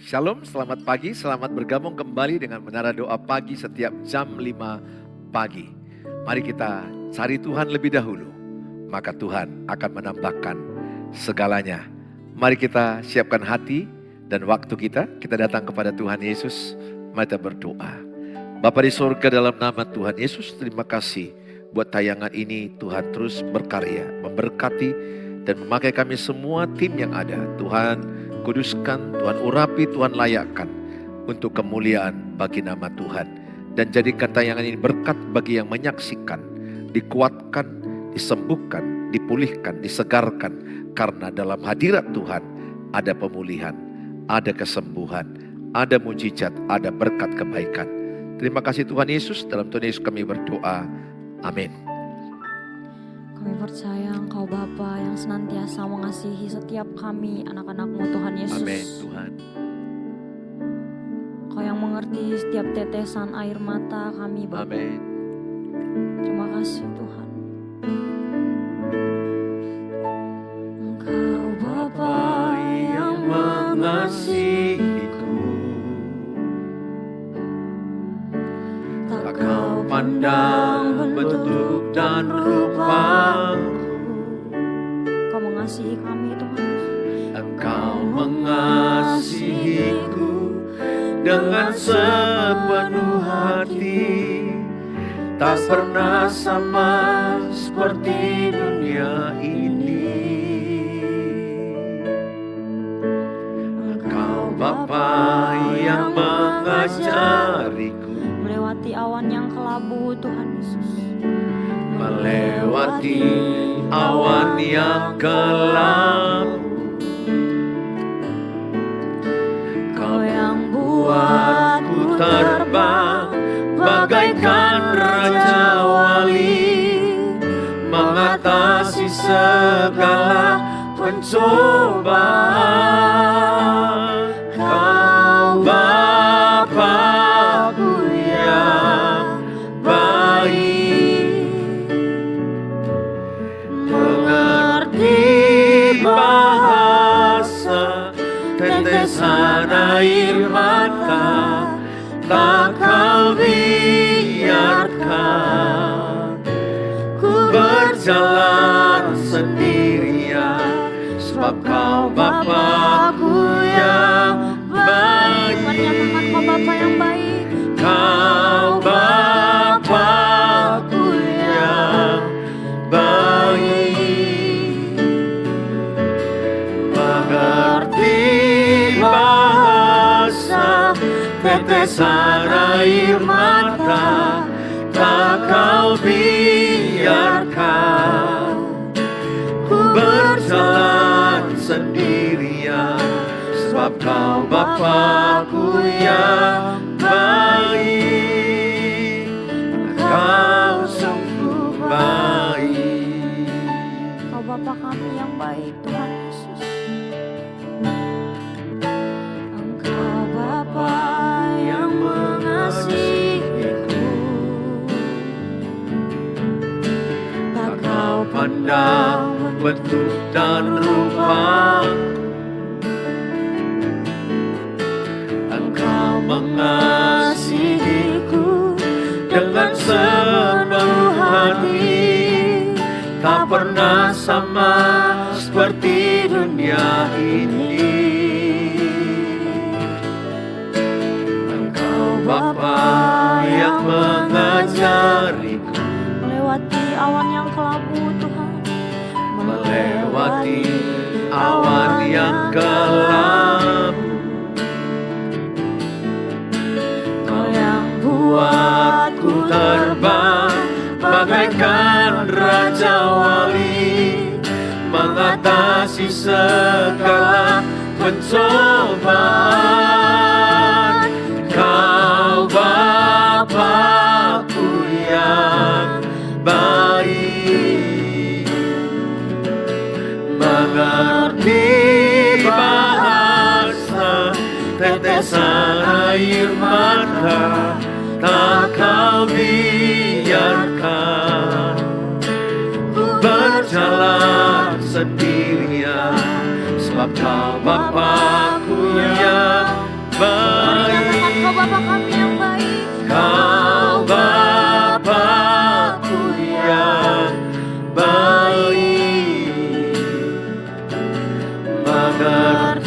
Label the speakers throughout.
Speaker 1: Shalom, selamat pagi, selamat bergabung kembali dengan Menara Doa Pagi setiap jam 5 pagi. Mari kita cari Tuhan lebih dahulu, maka Tuhan akan menambahkan segalanya. Mari kita siapkan hati dan waktu kita datang kepada Tuhan Yesus. Mari kita berdoa. Bapa di surga, dalam nama Tuhan Yesus, terima kasih buat tayangan ini. Tuhan terus berkarya, memberkati dan memakai kami semua tim yang ada. Tuhan kuduskan, Tuhan urapi, Tuhan layakkan untuk kemuliaan bagi nama Tuhan. Dan jadikan tayangan ini berkat bagi yang menyaksikan, dikuatkan, disembuhkan, dipulihkan, disegarkan. Karena dalam hadirat Tuhan ada pemulihan, ada kesembuhan, ada mujizat, ada berkat kebaikan. Terima kasih Tuhan Yesus, dalam Tuhan Yesus kami berdoa. Amin.
Speaker 2: Kami percaya Engkau Bapa yang senantiasa mengasihi setiap kami anak-anak-Mu Tuhan Yesus.
Speaker 1: Amin Tuhan.
Speaker 2: Engkau yang mengerti setiap tetesan air mata kami Bapa.
Speaker 1: Amin.
Speaker 2: Terima kasih Tuhan. Engkau Bapa yang mengasihiku, tak Kau pandang bentuk dan rupaku. Kau mengasihi kami Tuhan.
Speaker 1: Engkau mengasihiku dengan sepenuh hati, tak pernah sama seperti dunia ini. Engkau Bapa yang mengajariku
Speaker 2: Melewati awan yang kelabu Tuhan Yesus.
Speaker 1: melewati awan yang gelap.
Speaker 2: Kau yang buatku terbang
Speaker 1: bagaikan raja wali, mengatasi segala pencobaan. Kau Bapa-Ku yang baik, mengerti bahasa tetesan air mata, tak Kau biarkan ku berjalan sendirian, sebab Kau Bapa-Ku yang baik.
Speaker 2: Menyatakan Kau Bapa yang baik.
Speaker 1: Kau Bapa-Ku yang baik, mengerti bahasa tetesan air mata, tak Kau biarkan ku berjalan sendirian, sebab Kau Bapa-Ku yang baik. Kau sungguh baik.
Speaker 2: Kau Bapa kami yang baik Tuhan Yesus. Engkau Bapa yang mengasihiku, tak Kau
Speaker 1: Pandang bentuk dan rupa, Engkau mengasihiku dengan sepenuh hati, tak pernah sama seperti dunia ini. Engkau Bapa yang mengajariku
Speaker 2: melewati awan yang kelabu Tuhan.
Speaker 1: melewati awan yang gelap.
Speaker 2: Kau yang
Speaker 1: Buatku terbang bagaikan raja wali, mengatasi segala pencobaan. Kau Bapa-Ku yang baik, mengerti bahasa tetesan air mata, tak Kau biarkan ku berjalan sendirian, sebab Kau Bapa-Ku yang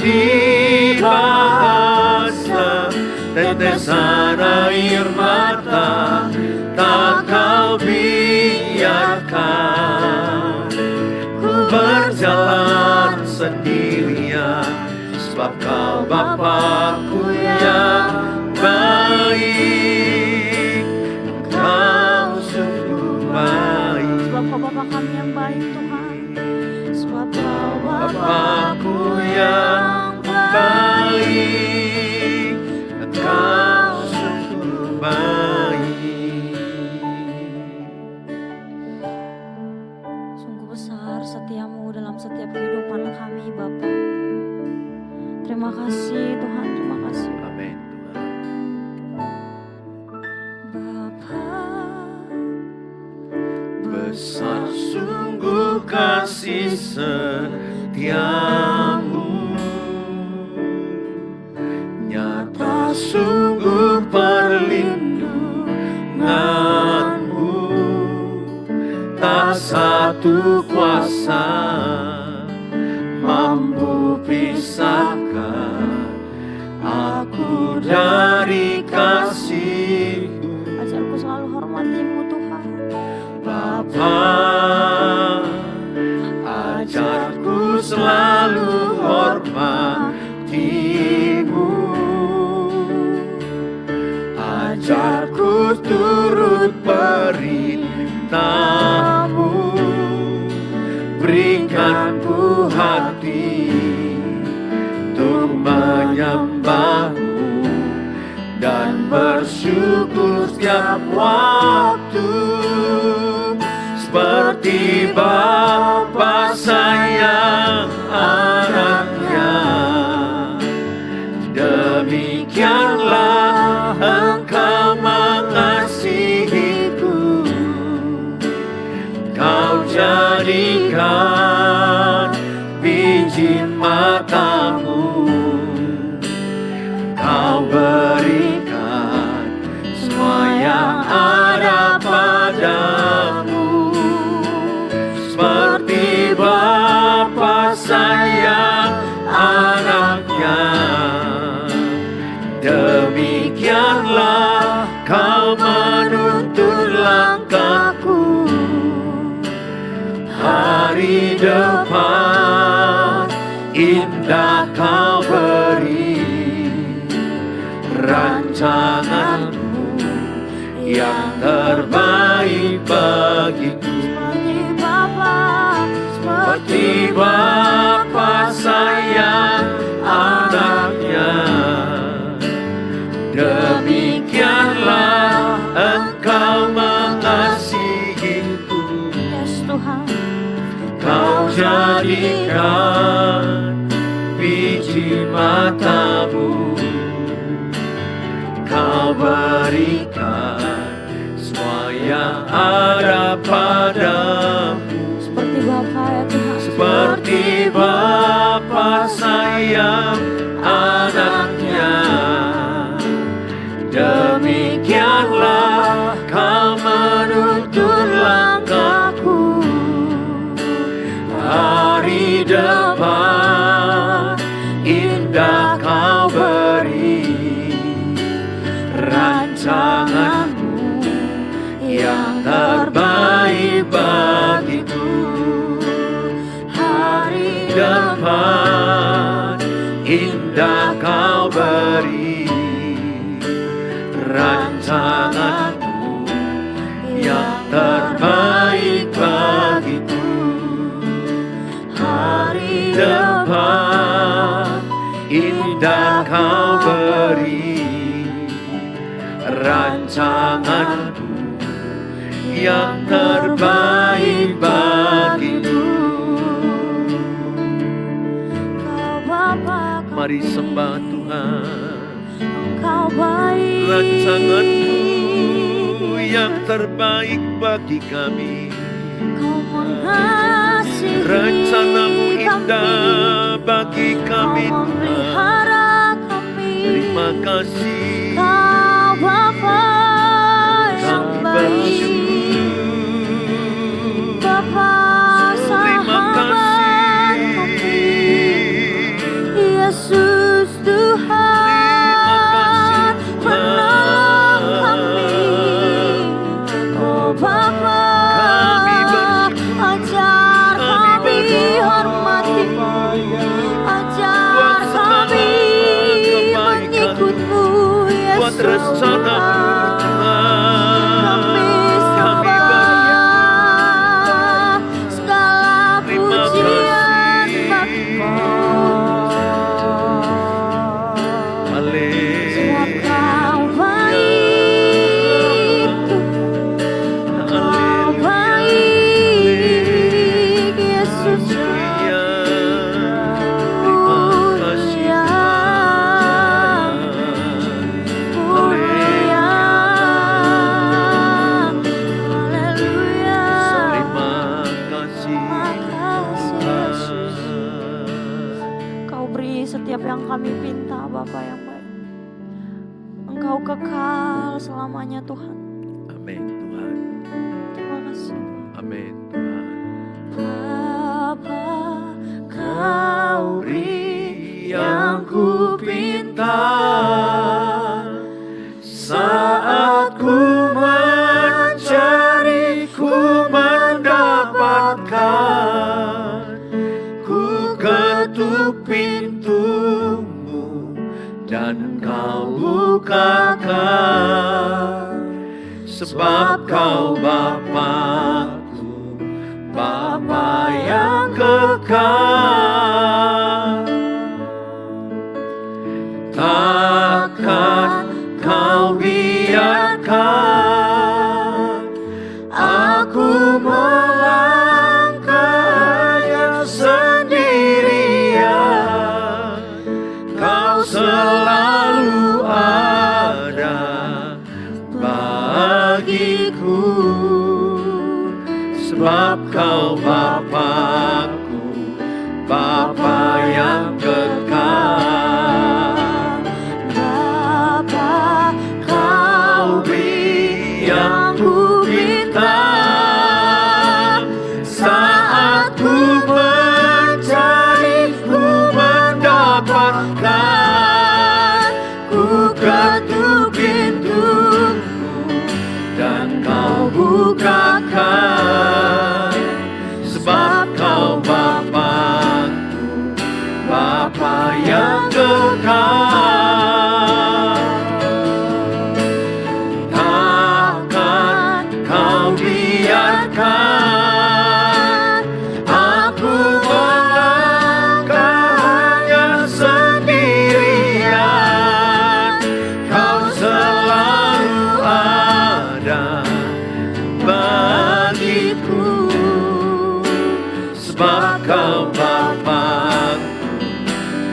Speaker 1: di bahasa tetesan air mata tak kau biarkan ku berjalan sendirian, sebab kau Bapa-Ku yang baik, kau sungguh baik.
Speaker 2: Sebab kau Bapa kami yang baik Tuhan, sebab kau
Speaker 1: Bapa-Ku yang baik, Engkau sungguh baik.
Speaker 2: Sungguh besar setiamu dalam setiap kehidupan kami Bapa. Terima kasih Tuhan, terima kasih.
Speaker 1: Amin Tuhan.
Speaker 2: Bapa,
Speaker 1: Besar sungguh kasih setiamu, nyata sungguh perlindunganmu, tak satu kuasa mampu pisahkan aku dari kasih-Mu.
Speaker 2: ajarku selalu hormatimu Tuhan.
Speaker 1: Bapa, ajarku selalu hormati-Mu, ajarku turut perintah-Mu, berikan ku hati untuk menyembah-Mu dan bersyukur setiap waktu, seperti Bapa sayang anaknya, demikianlah Engkau mengasihiku. Kau jadikan biji mata-Mu, Kau berikan semua yang ada padamu, seperti Bapa sayang anaknya, demikianlah Kau menuntun langkahku. Hari depan indah Kau beri, rancangan-Mu yang terbaik bagiku. Seperti Bapa sayang anaknya, demikianlah Engkau mengasihiku.
Speaker 2: Yes Tuhan.
Speaker 1: Kau jadikan biji mata-Mu, Kau berikan semua yang ada padamu.
Speaker 2: Seperti Bapa ya Tuhan.
Speaker 1: Seperti Bapa sayang anaknya, demikianlah Kau menuntun langkahku. Hari depan indah Kau beri, rancangan-Mu yang terbaik bagiku. Hari depan indah Kau beri, rancangan-Mu yang terbaik bagiku. Hari depan indah Kau beri, rancangan-Mu yang terbaik bagiku. Mari sembah Tuhan.
Speaker 2: Engkau baik.
Speaker 1: Rancangan-Mu yang terbaik bagi kami.
Speaker 2: Kau mengasihi
Speaker 1: Rencana-Mu
Speaker 2: kami.
Speaker 1: indah bagi kami
Speaker 2: Kau
Speaker 1: Tuhan.
Speaker 2: memelihara kami.
Speaker 1: Terima kasih.
Speaker 2: Kau Bapa yang
Speaker 1: Kami
Speaker 2: baik.
Speaker 1: bersyukur.
Speaker 2: Bapa
Speaker 1: Terima
Speaker 2: sahabat
Speaker 1: kasih.
Speaker 2: kami. Yesus Tuhan, penolong kami. Oh Bapa, ajar kami hormati-Mu, ajar kami mengikut-Mu, Yesus Tuhan. Kami sembah, segala pujian bagi-Mu. Sebab Kau baik, Kau baik, Yesus mulia, mulia. Haleluya. Terima kasih Yesus. Kau beri setiap yang kami pinta, Bapa yang baik. Engkau kekal selamanya Tuhan.
Speaker 1: Amin Tuhan.
Speaker 2: Terima kasih Bapa.
Speaker 1: Amin Tuhan.
Speaker 2: Bapa, Kau beri yang ku pinta,
Speaker 1: Saat ku mencari, ku mendapatkan. Ku ketuk pintu-Mu dan Kau bukakan. Sebab Kau Bapa-Ku, Bapa yang kekal. Takkan Kau biarkan aku melangkah sendirian. Kau selalu ada bagiku. Sebab Kau Bapa-Ku, Bapa yang kekal.
Speaker 2: Bapa,
Speaker 1: Kau beri yang ku minta. Saat ku mencari, ku mendapatkan. Ku ketuk pintu-Mu dan Kau bukakan. Sebab Kau Bapa-Ku, Bapa yang kekal. Takkan Kau biarkan aku melangkah hanya sendirian. Kau selalu ada bagiku. Sebab Kau Bapa-Ku,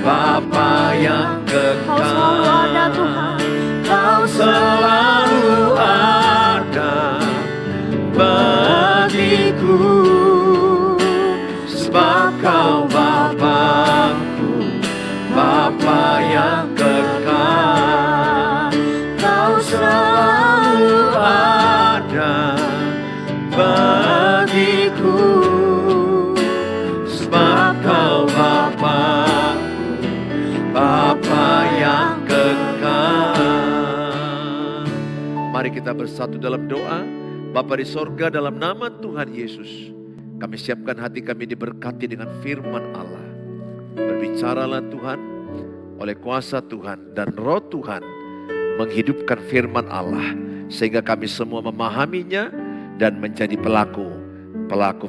Speaker 1: Bapa yang
Speaker 2: Kau selalu ada
Speaker 1: kekal.
Speaker 2: Tuhan.
Speaker 1: Kau selalu ada bagiku. Sebab Kau Bapa-Ku, Bapa yang kekal. Kau selalu ada bagiku. Sebab Kau Bapa-Ku, Bapa yang kekal. Mari kita bersatu dalam doa. Bapa di sorga, dalam nama Tuhan Yesus, kami siapkan hati kami diberkati dengan firman Allah. Berbicaralah Tuhan, oleh kuasa Tuhan dan roh Tuhan, menghidupkan firman Allah. Sehingga kami semua memahaminya dan menjadi pelaku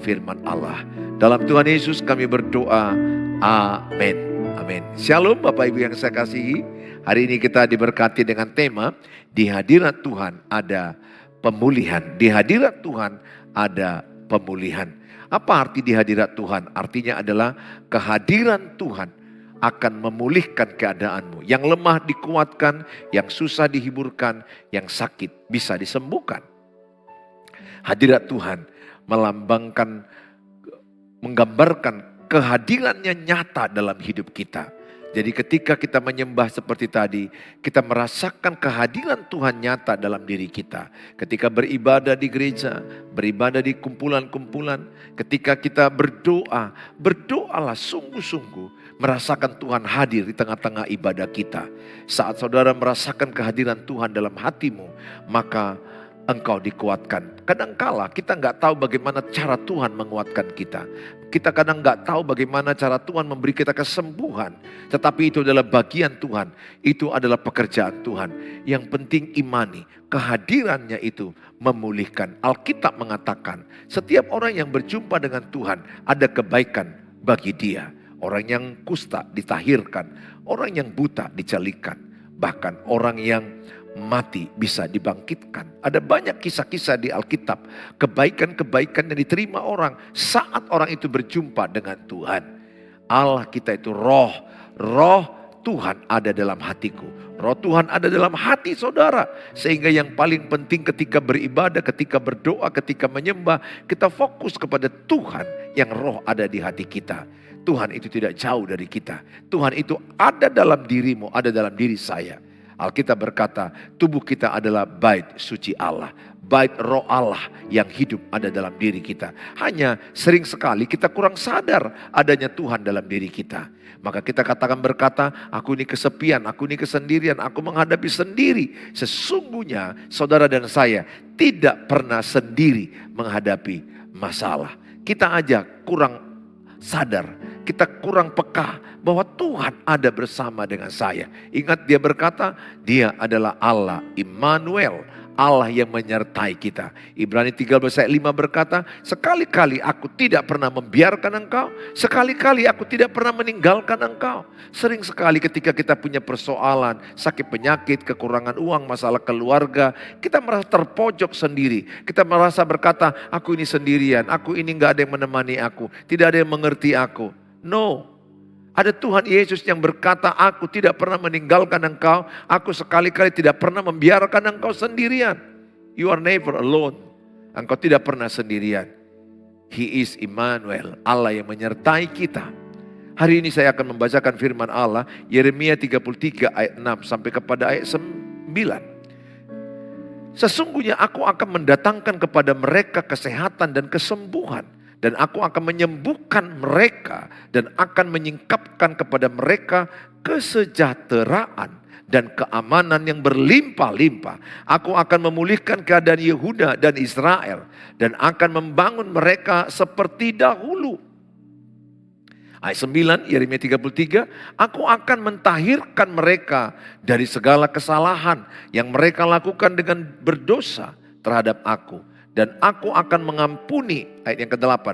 Speaker 1: firman Allah. Dalam Tuhan Yesus kami berdoa, amin. Amin. Shalom Bapak Ibu yang saya kasihi. Hari ini kita diberkati dengan tema, di hadirat Tuhan ada pemulihan. Di hadirat Tuhan ada pemulihan. Apa arti di hadirat Tuhan? Artinya adalah kehadiran Tuhan akan memulihkan keadaanmu. Yang lemah dikuatkan, yang susah dihiburkan, yang sakit bisa disembuhkan. Hadirat Tuhan menggambarkan kehadirannya nyata dalam hidup kita. Jadi ketika kita menyembah seperti tadi, kita merasakan kehadiran Tuhan nyata dalam diri kita. Ketika beribadah di gereja, beribadah di kumpulan-kumpulan, ketika kita berdoa, berdoalah sungguh-sungguh. merasakan Tuhan hadir di tengah-tengah ibadah kita. Saat saudara merasakan kehadiran Tuhan dalam hatimu, maka engkau dikuatkan. Kadangkala kita nggak tahu bagaimana cara Tuhan menguatkan kita. Kita kadang nggak tahu bagaimana cara Tuhan memberi kita kesembuhan. Tetapi itu adalah bagian Tuhan. Itu adalah pekerjaan Tuhan. Yang penting imani. Kehadirannya itu memulihkan. Alkitab mengatakan setiap orang yang berjumpa dengan Tuhan ada kebaikan bagi dia. Orang yang kusta ditahirkan. Orang yang buta dicalikan. Bahkan orang yang mati bisa dibangkitkan. Ada banyak kisah-kisah di Alkitab. Kebaikan-kebaikan yang diterima orang saat orang itu berjumpa dengan Tuhan. Allah kita itu roh. Roh Tuhan ada dalam hatiku. Roh Tuhan ada dalam hati saudara. Sehingga yang paling penting ketika beribadah, ketika berdoa, ketika menyembah, kita fokus kepada Tuhan yang roh ada di hati kita. Tuhan itu tidak jauh dari kita. Tuhan itu ada dalam dirimu, ada dalam diri saya. Alkitab berkata, tubuh kita adalah bait suci Allah. Bait roh Allah yang hidup ada dalam diri kita. Hanya sering sekali kita kurang sadar adanya Tuhan dalam diri kita. Maka kita katakan berkata, aku ini kesepian, aku ini kesendirian, aku menghadapi sendiri. Sesungguhnya saudara dan saya tidak pernah sendiri menghadapi masalah. Kita aja kurang sadar, kita kurang peka bahwa Tuhan ada bersama dengan saya. Ingat dia berkata, dia adalah Allah Immanuel, Allah yang menyertai kita. Ibrani 13 ayat 5 berkata, sekali-kali aku tidak pernah membiarkan engkau, sekali-kali aku tidak pernah meninggalkan engkau. Sering sekali ketika kita punya persoalan, sakit penyakit, kekurangan uang, masalah keluarga, kita merasa terpojok sendiri. Kita merasa berkata, aku ini sendirian, aku ini gak ada yang menemani aku, tidak ada yang mengerti aku. No, ada Tuhan Yesus yang berkata, aku tidak pernah meninggalkan engkau, aku sekali-kali tidak pernah membiarkan engkau sendirian. You are never alone. Engkau tidak pernah sendirian. He is Immanuel, Allah yang menyertai kita. Hari ini saya akan membacakan firman Allah, Yeremia 33 ayat 6 sampai kepada ayat 9. Sesungguhnya aku akan mendatangkan kepada mereka kesehatan dan kesembuhan. Dan aku akan menyembuhkan mereka dan akan menyingkapkan kepada mereka kesejahteraan dan keamanan yang berlimpah-limpah. Aku akan memulihkan keadaan Yehuda dan Israel dan akan membangun mereka seperti dahulu. Ayat 9, Yeremia 33, aku akan mentahirkan mereka dari segala kesalahan yang mereka lakukan dengan berdosa terhadap aku. Dan aku akan mengampuni, ayat yang ke-8.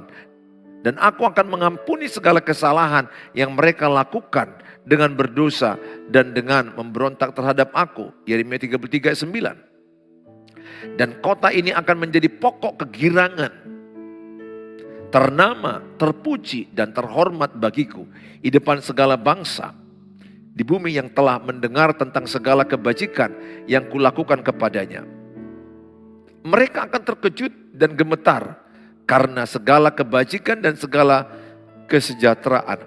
Speaker 1: Dan aku akan mengampuni segala kesalahan yang mereka lakukan dengan berdosa dan dengan memberontak terhadap aku. Yeremia 33 ayat 9. Dan kota ini akan menjadi pokok kegirangan, ternama, terpuji dan terhormat bagiku di depan segala bangsa di bumi yang telah mendengar tentang segala kebajikan yang kulakukan kepadanya. Mereka akan terkejut dan gemetar karena segala kebajikan dan segala kesejahteraan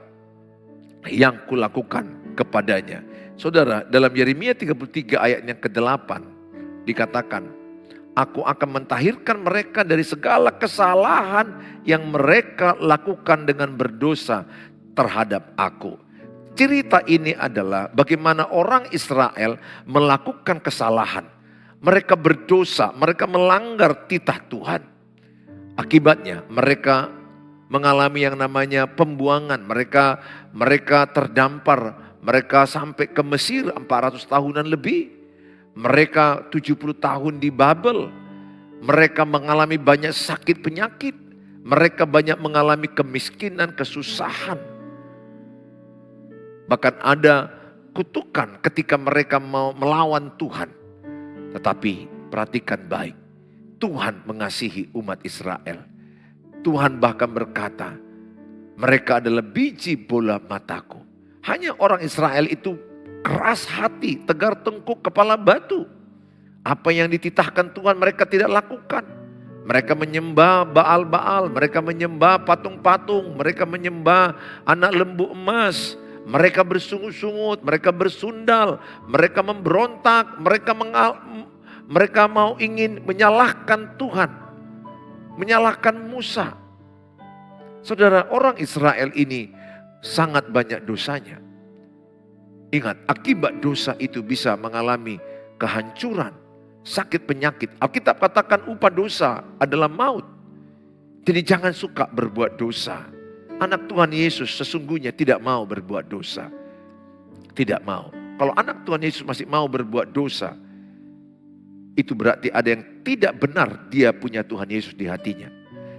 Speaker 1: yang kulakukan kepadanya. Saudara, dalam Yeremia 33 ayat yang ke-8 dikatakan, aku akan mentahirkan mereka dari segala kesalahan yang mereka lakukan dengan berdosa terhadap aku. Cerita ini adalah bagaimana orang Israel melakukan kesalahan. Mereka berdosa, mereka melanggar titah Tuhan. Akibatnya mereka mengalami yang namanya pembuangan. Mereka terdampar, mereka sampai ke Mesir 400 tahunan lebih. Mereka 70 tahun di Babel. Mereka mengalami banyak sakit penyakit. Mereka banyak mengalami kemiskinan, kesusahan. Bahkan ada kutukan ketika mereka mau melawan Tuhan. Tetapi perhatikan baik, Tuhan mengasihi umat Israel. Tuhan bahkan berkata, mereka adalah biji bola mataku. Hanya orang Israel itu keras hati, tegar tengkuk, kepala batu. Apa yang dititahkan Tuhan mereka tidak lakukan. Mereka menyembah Baal-Baal, mereka menyembah patung-patung, mereka menyembah anak lembu emas. Mereka bersungut-sungut, mereka bersundal, mereka memberontak, mereka mau ingin menyalahkan Tuhan, menyalahkan Musa. Saudara, orang Israel ini sangat banyak dosanya. Ingat, akibat dosa itu bisa mengalami kehancuran, sakit penyakit. Alkitab katakan upah dosa adalah maut. Jadi jangan suka berbuat dosa. Anak Tuhan Yesus sesungguhnya tidak mau berbuat dosa. Tidak mau. Kalau anak Tuhan Yesus masih mau berbuat dosa, itu berarti ada yang tidak benar dia punya Tuhan Yesus di hatinya.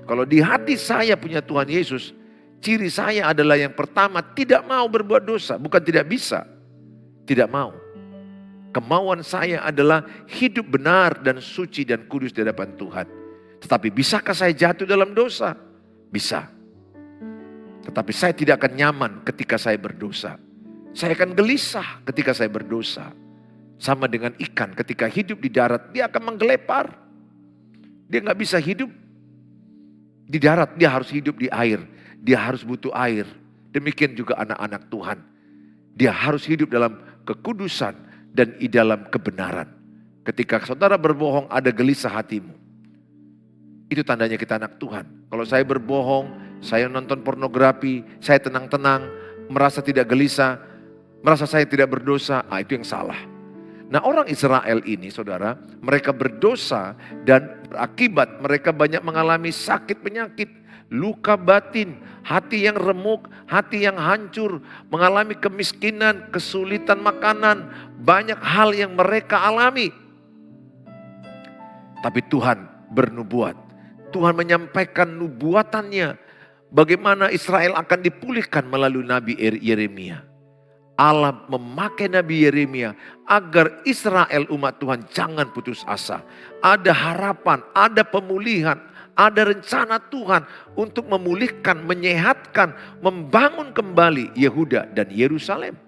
Speaker 1: Kalau di hati saya punya Tuhan Yesus, ciri saya adalah yang pertama tidak mau berbuat dosa. Bukan tidak bisa. Tidak mau. Kemauan saya adalah hidup benar dan suci dan kudus di hadapan Tuhan. Tetapi bisakah saya jatuh dalam dosa? Bisa. Tetapi saya tidak akan nyaman ketika saya berdosa. Saya akan gelisah ketika saya berdosa. Sama dengan ikan ketika hidup di darat, dia akan menggelepar. Dia nggak bisa hidup di darat, dia harus hidup di air. Dia harus butuh air. Demikian juga anak-anak Tuhan. Dia harus hidup dalam kekudusan dan di dalam kebenaran. Ketika saudara berbohong, ada gelisah hatimu. Itu tandanya kita anak Tuhan. Kalau saya berbohong, saya nonton pornografi, saya tenang-tenang, merasa tidak gelisah, merasa saya tidak berdosa, itu yang salah. Nah, orang Israel ini, saudara, mereka berdosa dan berakibat mereka banyak mengalami sakit penyakit, luka batin, hati yang remuk, hati yang hancur, mengalami kemiskinan, kesulitan makanan, banyak hal yang mereka alami. Tapi Tuhan bernubuat, Tuhan menyampaikan nubuatannya, bagaimana Israel akan dipulihkan melalui Nabi Yeremia. Allah memakai Nabi Yeremia agar Israel umat Tuhan jangan putus asa. Ada harapan, ada pemulihan, ada rencana Tuhan untuk memulihkan, menyehatkan, membangun kembali Yehuda dan Yerusalem.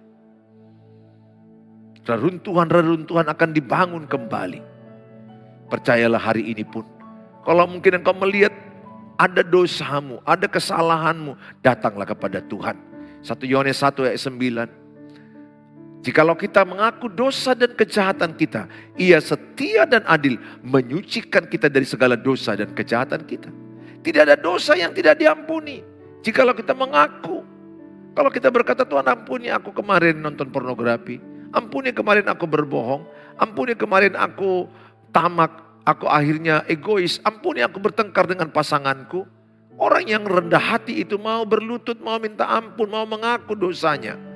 Speaker 1: Reruntuhan-reruntuhan akan dibangun kembali. Percayalah hari ini pun. Kalau mungkin engkau melihat ada dosamu, ada kesalahanmu, datanglah kepada Tuhan. 1 Yohanes 1 ayat 9. Jikalau kita mengaku dosa dan kejahatan kita, Ia setia dan adil menyucikan kita dari segala dosa dan kejahatan kita. Tidak ada dosa yang tidak diampuni. Jikalau kita mengaku, kalau kita berkata, Tuhan ampuni aku kemarin nonton pornografi, ampuni kemarin aku berbohong, ampuni kemarin aku tamak, aku akhirnya egois, ampuni aku bertengkar dengan pasanganku. Orang yang rendah hati itu mau berlutut, mau minta ampun, mau mengaku dosanya.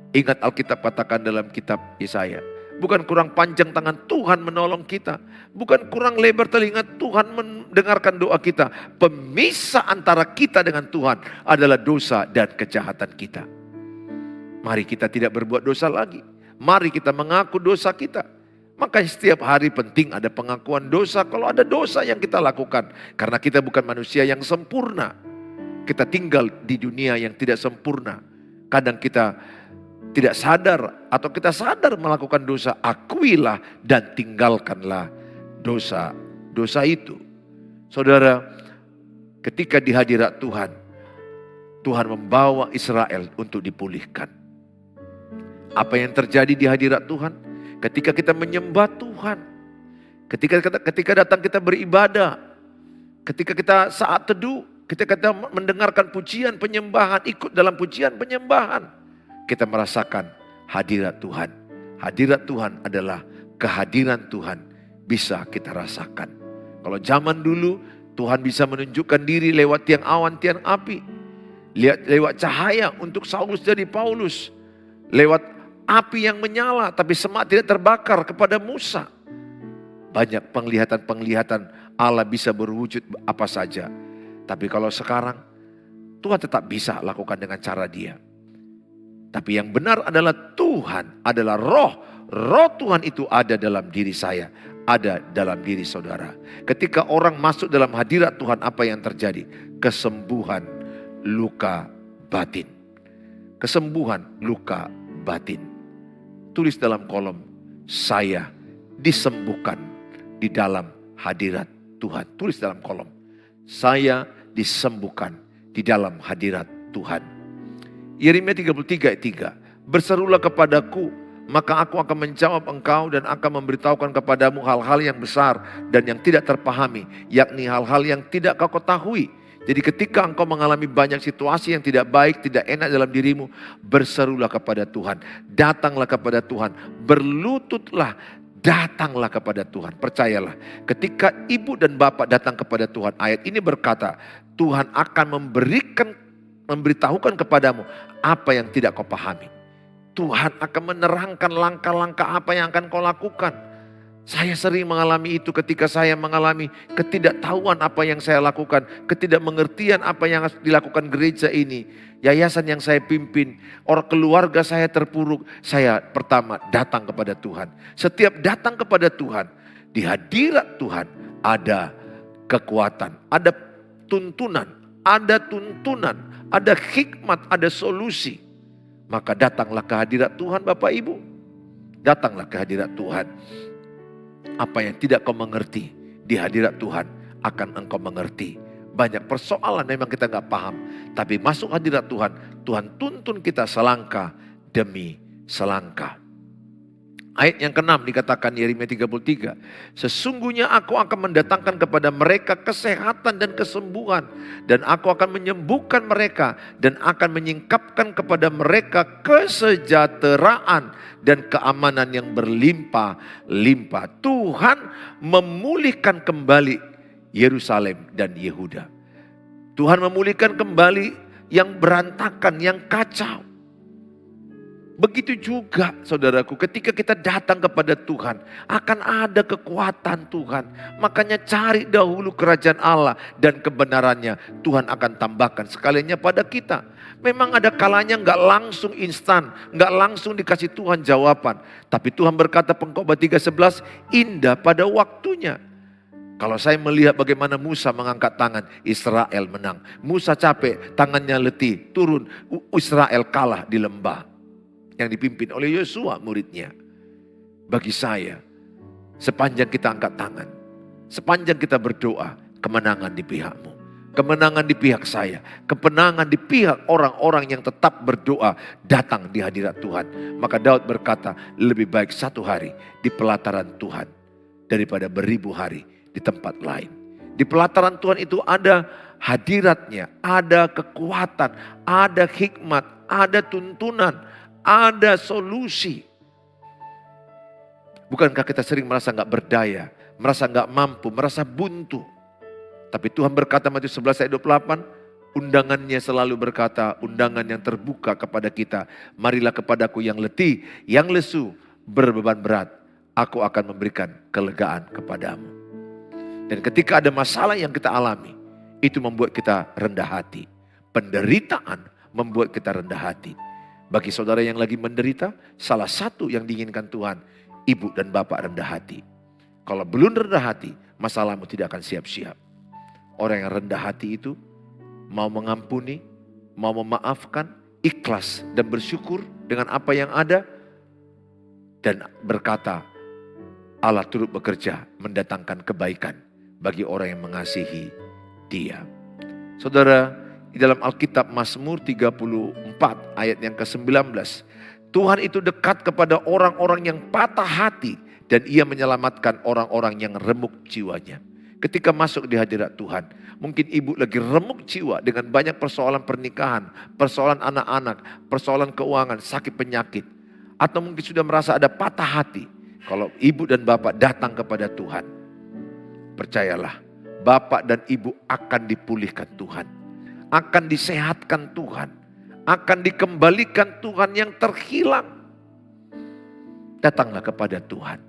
Speaker 1: Ingat Alkitab katakan dalam kitab Yesaya, bukan kurang panjang tangan Tuhan menolong kita, bukan kurang lebar telinga Tuhan mendengarkan doa kita. Pemisah antara kita dengan Tuhan adalah dosa dan kejahatan kita. Mari kita tidak berbuat dosa lagi. Mari kita mengaku dosa kita. Maka setiap hari penting ada pengakuan dosa kalau ada dosa yang kita lakukan. Karena kita bukan manusia yang sempurna. Kita tinggal di dunia yang tidak sempurna. Kadang kita tidak sadar atau kita sadar melakukan dosa, akuilah dan tinggalkanlah dosa itu. Saudara, ketika di hadirat Tuhan, Tuhan membawa Israel untuk dipulihkan. Apa yang terjadi di hadirat Tuhan? Ketika kita menyembah Tuhan, ketika datang kita beribadah, ketika kita saat teduh, ketika kita mendengarkan pujian penyembahan, ikut dalam pujian penyembahan, kita merasakan hadirat Tuhan. Hadirat Tuhan adalah kehadiran Tuhan bisa kita rasakan. Kalau zaman dulu Tuhan bisa menunjukkan diri lewat tiang awan, tiang api. Lewat cahaya untuk Saulus jadi Paulus. Lewat api yang menyala tapi semak tidak terbakar kepada Musa. Banyak penglihatan-penglihatan Allah bisa berwujud apa saja. Tapi kalau sekarang Tuhan tetap bisa lakukan dengan cara Dia. Tapi yang benar adalah Tuhan adalah roh. Roh Tuhan itu ada dalam diri saya. Ada dalam diri saudara. Ketika orang masuk dalam hadirat Tuhan, apa yang terjadi? Kesembuhan luka batin. Kesembuhan luka batin. Tulis dalam kolom, saya disembuhkan di dalam hadirat Tuhan. Tulis dalam kolom, saya disembuhkan di dalam hadirat Tuhan. Yeremia 33 ayat 3. Berserulah kepadaku, maka aku akan menjawab engkau dan akan memberitahukan kepadamu hal-hal yang besar dan yang tidak terpahami, yakni hal-hal yang tidak kau ketahui. Jadi ketika engkau mengalami banyak situasi yang tidak baik, tidak enak dalam dirimu, berserulah kepada Tuhan. Datanglah kepada Tuhan. Berlututlah, datanglah kepada Tuhan. Percayalah, ketika ibu dan bapak datang kepada Tuhan, ayat ini berkata, Tuhan akan memberitahukan kepadamu apa yang tidak kau pahami. Tuhan akan menerangkan langkah-langkah apa yang akan kau lakukan. Saya sering mengalami itu ketika saya mengalami ketidaktahuan apa yang saya lakukan. Ketidakmengertian apa yang harus dilakukan gereja ini. Yayasan yang saya pimpin. Orang keluarga saya terpuruk. Saya pertama datang kepada Tuhan. Setiap datang kepada Tuhan. Di hadirat Tuhan ada kekuatan. Ada tuntunan. Ada tuntunan. Ada hikmat. Ada solusi. Maka datanglah ke hadirat Tuhan Bapak Ibu. Datanglah ke hadirat Tuhan. Apa yang tidak kau mengerti di hadirat Tuhan akan engkau mengerti. Banyak persoalan memang kita nggak paham. Tapi masuk hadirat Tuhan, Tuhan tuntun kita selangkah demi selangkah. Ayat yang ke-6 dikatakan Yeremia 33. Sesungguhnya aku akan mendatangkan kepada mereka kesehatan dan kesembuhan. Dan aku akan menyembuhkan mereka. Dan akan menyingkapkan kepada mereka kesejahteraan dan keamanan yang berlimpah-limpah. Tuhan memulihkan kembali Yerusalem dan Yehuda. Tuhan memulihkan kembali yang berantakan, yang kacau. Begitu juga saudaraku, ketika kita datang kepada Tuhan, akan ada kekuatan Tuhan. Makanya cari dahulu kerajaan Allah dan kebenarannya. Tuhan akan tambahkan sekaliannya pada kita. Memang ada kalanya gak langsung instan, gak langsung dikasih Tuhan jawaban. Tapi Tuhan berkata Pengkhotbah 3:11, indah pada waktunya. Kalau saya melihat bagaimana Musa mengangkat tangan, Israel menang. Musa capek, tangannya letih, turun, Israel kalah di lembah. Yang dipimpin oleh Yosua muridnya. Bagi saya, sepanjang kita angkat tangan, sepanjang kita berdoa, kemenangan di pihakmu. Kemenangan di pihak saya, kemenangan di pihak orang-orang yang tetap berdoa datang di hadirat Tuhan. Maka Daud berkata, lebih baik 1 hari di pelataran Tuhan daripada beribu hari di tempat lain. Di pelataran Tuhan itu ada hadiratnya, ada kekuatan, ada hikmat, ada tuntunan, ada solusi. Bukankah kita sering merasa gak berdaya, merasa gak mampu, merasa buntu. Tapi Tuhan berkata Matius 11 ayat 28, undangannya selalu berkata, undangan yang terbuka kepada kita. Marilah kepadaku yang letih, yang lesu, berbeban berat. Aku akan memberikan kelegaan kepadamu. Dan ketika ada masalah yang kita alami, itu membuat kita rendah hati. Penderitaan membuat kita rendah hati. Bagi saudara yang lagi menderita, salah satu yang diinginkan Tuhan, ibu dan bapak rendah hati. Kalau belum rendah hati, masalahmu tidak akan siap-siap. Orang yang rendah hati itu mau mengampuni, mau memaafkan, ikhlas dan bersyukur dengan apa yang ada. Dan berkata, Allah turut bekerja mendatangkan kebaikan bagi orang yang mengasihi Dia. Saudara, di dalam Alkitab Mazmur 34 ayat yang ke-19. Tuhan itu dekat kepada orang-orang yang patah hati. Dan ia menyelamatkan orang-orang yang remuk jiwanya. Ketika masuk di hadirat Tuhan. Mungkin ibu lagi remuk jiwa dengan banyak persoalan pernikahan. Persoalan anak-anak. Persoalan keuangan, sakit penyakit. Atau mungkin sudah merasa ada patah hati. Kalau ibu dan bapak datang kepada Tuhan. Percayalah, bapak dan ibu akan dipulihkan Tuhan. Akan disehatkan Tuhan. Akan dikembalikan Tuhan yang terhilang. Datanglah kepada Tuhan.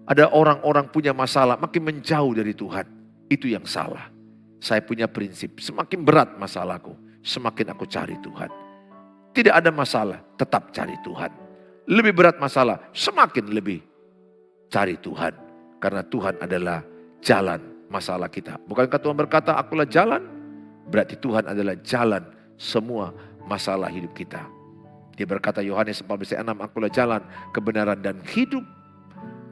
Speaker 1: Ada orang-orang punya masalah makin menjauh dari Tuhan. Itu yang salah. Saya punya prinsip. Semakin berat masalahku, semakin aku cari Tuhan. Tidak ada masalah, tetap cari Tuhan. Lebih berat masalah, semakin lebih cari Tuhan. Karena Tuhan adalah jalan masalah kita. Bukankah Tuhan berkata, akulah jalan? Berarti Tuhan adalah jalan semua masalah hidup kita. Dia berkata Yohanes 14:6, akulah jalan, kebenaran dan hidup.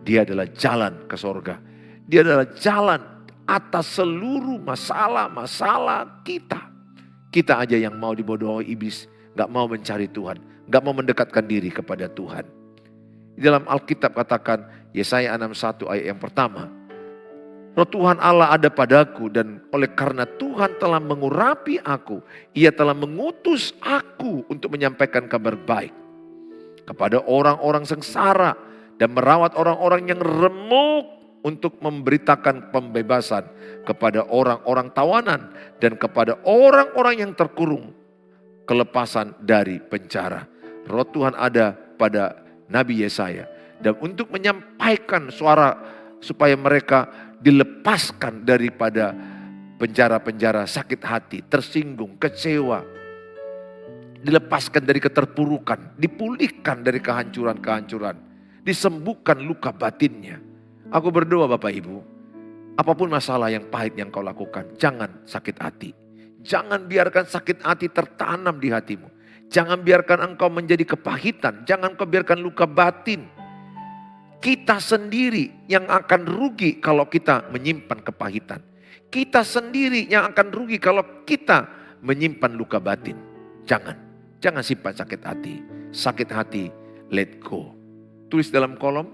Speaker 1: Dia adalah jalan ke sorga. Dia adalah jalan atas seluruh masalah-masalah kita. Kita aja yang mau dibodohi iblis, gak mau mencari Tuhan, gak mau mendekatkan diri kepada Tuhan. Di dalam Alkitab katakan Yesaya 61 ayat yang pertama, Roh Tuhan Allah ada padaku dan oleh karena Tuhan telah mengurapi aku, Ia telah mengutus aku untuk menyampaikan kabar baik kepada orang-orang sengsara dan merawat orang-orang yang remuk, untuk memberitakan pembebasan kepada orang-orang tawanan dan kepada orang-orang yang terkurung kelepasan dari penjara. Roh Tuhan ada pada Nabi Yesaya dan untuk menyampaikan suara supaya mereka dilepaskan daripada penjara-penjara sakit hati, tersinggung, kecewa. Dilepaskan dari keterpurukan, dipulihkan dari kehancuran-kehancuran, disembuhkan luka batinnya. Aku berdoa Bapak Ibu, apapun masalah yang pahit yang kau lakukan, jangan sakit hati. Jangan biarkan sakit hati tertanam di hatimu. Jangan biarkan engkau menjadi kepahitan, jangan kau biarkan luka batin. Kita sendiri yang akan rugi kalau kita menyimpan kepahitan. Kita sendiri yang akan rugi kalau kita menyimpan luka batin. Jangan simpan sakit hati. Sakit hati, let go. Tulis dalam kolom,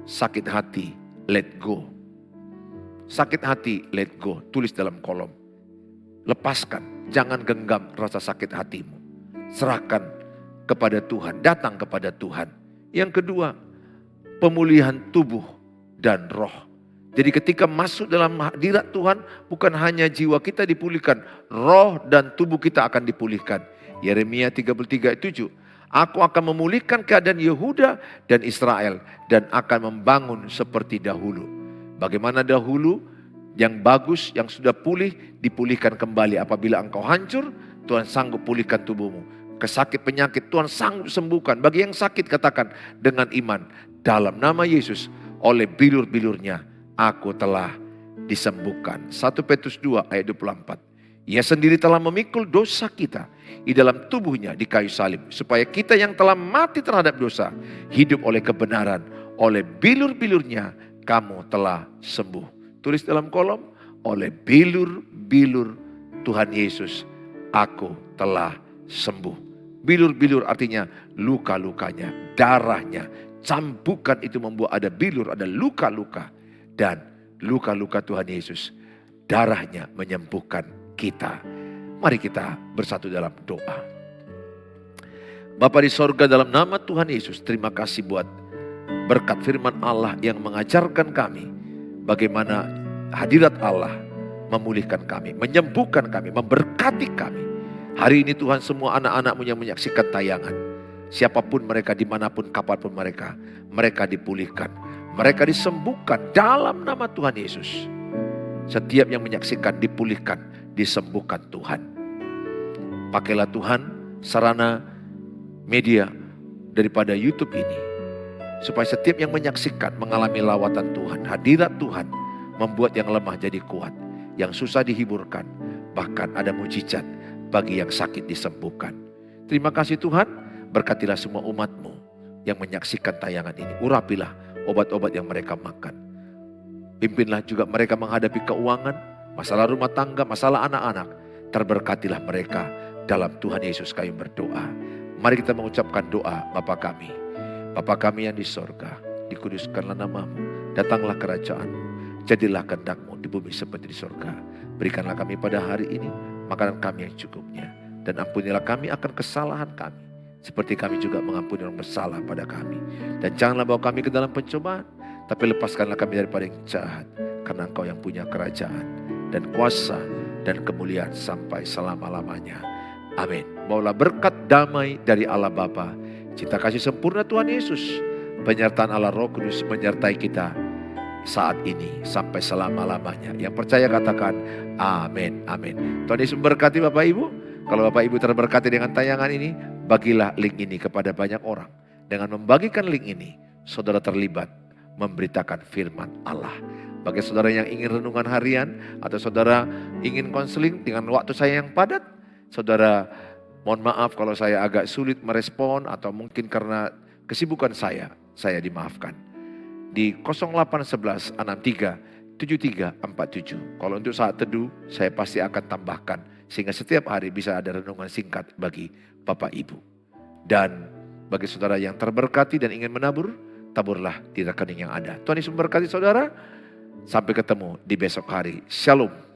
Speaker 1: sakit hati, let go. Sakit hati, let go. Tulis dalam kolom. Lepaskan, jangan genggam rasa sakit hatimu. Serahkan kepada Tuhan, datang kepada Tuhan. Yang kedua, pemulihan tubuh dan roh. Jadi ketika masuk dalam hadirat Tuhan, bukan hanya jiwa kita dipulihkan, roh dan tubuh kita akan dipulihkan. Yeremia 33:7, aku akan memulihkan keadaan Yehuda dan Israel dan akan membangun seperti dahulu. Bagaimana dahulu, yang bagus, yang sudah pulih, dipulihkan kembali. Apabila engkau hancur, Tuhan sanggup pulihkan tubuhmu. Kesakit penyakit Tuhan sanggup sembuhkan. Bagi yang sakit katakan dengan iman, dalam nama Yesus, oleh bilur-bilurnya aku telah disembuhkan. 1 Petrus 2 ayat 24. Ia sendiri telah memikul dosa kita di dalam tubuhnya di kayu salib, supaya kita yang telah mati terhadap dosa hidup oleh kebenaran. Oleh bilur-bilurnya kamu telah sembuh. Tulis dalam kolom, oleh bilur-bilur Tuhan Yesus aku telah sembuh. Bilur-bilur artinya luka-lukanya, darahnya, cambukan itu membuat ada bilur, ada luka-luka. Dan luka-luka Tuhan Yesus, darahnya menyembuhkan kita. Mari kita bersatu dalam doa. Bapa di sorga, dalam nama Tuhan Yesus, terima kasih buat berkat firman Allah yang mengajarkan kami bagaimana hadirat Allah memulihkan kami, menyembuhkan kami, memberkati kami. Hari ini Tuhan, semua anak-anak-Mu yang menyaksikan tayangan, siapapun mereka, dimanapun, kapanpun mereka dipulihkan, mereka disembuhkan dalam nama Tuhan Yesus. Setiap yang menyaksikan dipulihkan, disembuhkan Tuhan. Pakailah Tuhan sarana media daripada YouTube ini, supaya setiap yang menyaksikan mengalami lawatan Tuhan, hadirat Tuhan, membuat yang lemah jadi kuat, yang susah dihiburkan, bahkan ada mujizat bagi yang sakit disembuhkan. Terima kasih Tuhan, berkatilah semua umat-Mu yang menyaksikan tayangan ini. Urapilah obat-obat yang mereka makan. Pimpinlah juga mereka menghadapi keuangan, masalah rumah tangga, masalah anak-anak. Terberkatilah mereka dalam Tuhan Yesus kami berdoa. Mari kita mengucapkan doa. Bapa kami yang di sorga, dikuduskanlah nama-Mu, datanglah kerajaan-Mu, jadilah kehendak-Mu di bumi seperti di sorga. Berikanlah kami pada hari ini makanan kami yang cukupnya, dan ampunilah kami akan kesalahan kami, seperti kami juga mengampuni orang bersalah pada kami. Dan janganlah bawa kami ke dalam pencobaan, tapi lepaskanlah kami daripada yang jahat, karena Engkau yang punya kerajaan dan kuasa dan kemuliaan sampai selama-lamanya. Amin. Bawalah berkat damai dari Allah Bapa, cinta kasih sempurna Tuhan Yesus, penyertaan Allah Roh Kudus menyertai kita saat ini sampai selama-lamanya. Yang percaya katakan amin, amin. Tuhan Yesus memberkati Bapak Ibu. Kalau Bapak Ibu terberkati dengan tayangan ini, bagilah link ini kepada banyak orang. Dengan membagikan link ini, saudara terlibat memberitakan firman Allah. Bagi saudara yang ingin renungan harian, atau saudara ingin konseling dengan waktu saya yang padat, saudara mohon maaf kalau saya agak sulit merespon, atau mungkin karena kesibukan saya dimaafkan. Di 0811 63 7347. Kalau untuk saat teduh, saya pasti akan tambahkan, sehingga setiap hari bisa ada renungan singkat bagi Bapak Ibu. Dan bagi saudara yang terberkati dan ingin menabur, taburlah di rekening yang ada. Tuhan Yesus memberkati saudara. Sampai ketemu di besok hari. Shalom.